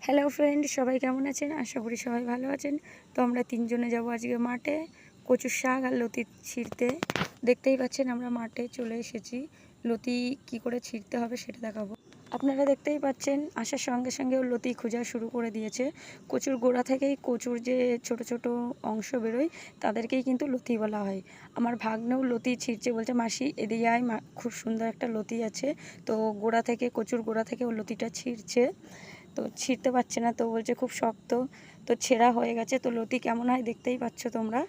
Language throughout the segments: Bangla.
হ্যালো ফ্রেন্ড, সবাই কেমন আছেন? আশা করি সবাই ভালো আছেন। তো আমরা তিনজনে যাব আজকে মাঠে কচুর শাক আর লতি ছিঁড়তে। দেখতেই পাচ্ছেন আমরা মাঠে চলে এসেছি। লতি কি করে ছিঁড়তে হবে সেটা দেখাবো। আপনারা দেখতেই পাচ্ছেন আসার সঙ্গে সঙ্গে ও লতি খোঁজা শুরু করে দিয়েছে। কচুর গোড়া থেকেই কচুর যে ছোট ছোট অংশ বেরোয় তাদেরকেই কিন্তু লতি বলা হয়। আমার ভাগ্নেও লতি ছিঁড়ছে, বলছে মাসি এদিকে আয়, খুব সুন্দর একটা লতি আছে। তো গোড়া থেকে কচুর গোড়া থেকে ও লতিটা ছিঁড়ছে। তো ছিঁড়তে পারছে না, তো বলছে খুব শক্ত। তো ছেঁড়া হয়ে গেছে, তো লতি কেমন হয় দেখতেই পাচ্ছ তোমরা।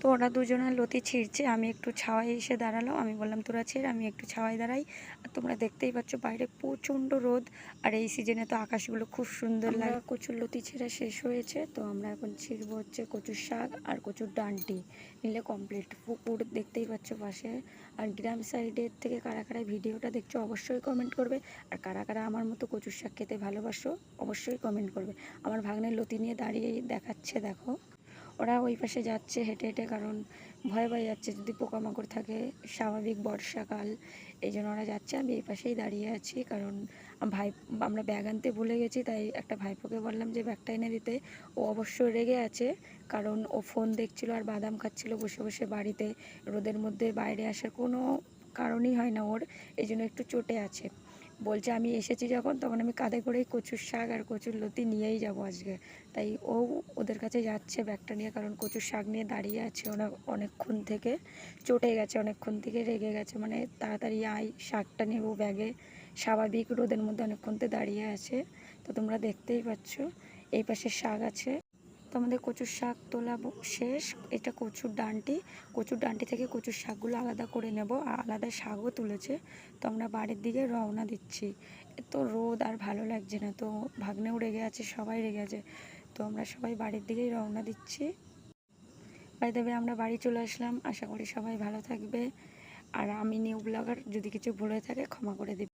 তো ওরা দুজনে লতি ছিঁড়ছে, আমি একটু ছাওয়ায় এসে দাঁড়ালাম। আমি বললাম তোরা ছেড়, আমি একটু ছাওয়ায় দাঁড়াই। আর তোমরা দেখতেই পাচ্ছ বাইরে প্রচণ্ড রোদ, আর এই সিজনে তো আকাশগুলো খুব সুন্দর লাগে। কচুর লতি ছেঁড়া শেষ হয়েছে, তো আমরা এখন ছিঁড়বো হচ্ছে কচুর শাক আর কচুর ডাঁটি, নিলে কমপ্লিট। পুকুর দেখতেই পাচ্ছ পাশে। আর গ্রাম সাইডের থেকে কারা কারা ভিডিওটা দেখছো অবশ্যই কমেন্ট করবে। আর কারা কারা আমার মতো কচুর শাক খেতে ভালোবাসো অবশ্যই কমেন্ট করবে। আমার ভাগ্নের লতি নিয়ে দাঁড়িয়ে দেখাচ্ছে, দেখো। ওরা ওই পাশে যাচ্ছে হেঁটে হেঁটে, কারণ ভয় ভয় যাচ্ছে যদি পোকামাকড় থাকে, স্বাভাবিক বর্ষাকাল, এই জন্য ওরা যাচ্ছে। আমি এই পাশেই দাঁড়িয়ে আছি, কারণ ভাই আমরা ব্যাগ আনতে ভুলে গেছি, তাই একটা ভাইপোকে বললাম যে ব্যাগটা এনে দিতে। ও অবশ্যই রেগে আছে, কারণ ও ফোন দেখছিল আর বাদাম খাচ্ছিল বসে বসে বাড়িতে। রোদের মধ্যে বাইরে আসার কোনো কারণই হয় না ওর, এই জন্য একটু চটে আছে। বলছে আমি এসেছি যখন, তখন আমি কাঁধে করেই কচুর শাক আর কচুর লতি নিয়েই যাবো আজকে। তাই ও ওদের কাছে যাচ্ছে ব্যাগটা নিয়ে, কারণ কচুর শাক নিয়ে দাঁড়িয়ে আছে ওরা অনেকক্ষণ থেকে। চটে গেছে, অনেকক্ষণ থেকে রেগে গেছে, মানে তাড়াতাড়ি আয় শাকটা নেবো ব্যাগে। স্বাভাবিক রোদের মধ্যে অনেকক্ষণ থেকে দাঁড়িয়ে আছে। তো তোমরা দেখতেই পাচ্ছ এই পাশে শাক আছে। তো আমাদের কচুর শাক তোলা শেষ। এটা কচুর ডাঁটি, কচুর ডাঁটি থেকে কচুর শাকগুলো আলাদা করে নেব, আর আলাদা শাকও তুলেছে। তো আমরা বাড়ির দিকে রওনা দিচ্ছি। তো রোদ আর ভালো লাগছে না, তো ভাগ্নেও রেগে আছে, সবাই রেগে আছে। তো আমরা সবাই বাড়ির দিকেই রওনা দিচ্ছি। বাই দ্য ওয়ে, আমরা বাড়ি চলে আসলাম। আশা করি সবাই ভালো থাকবে। আর আমি নিউ ব্লগার, যদি কিছু ভুলে থাকে ক্ষমা করে দেবে।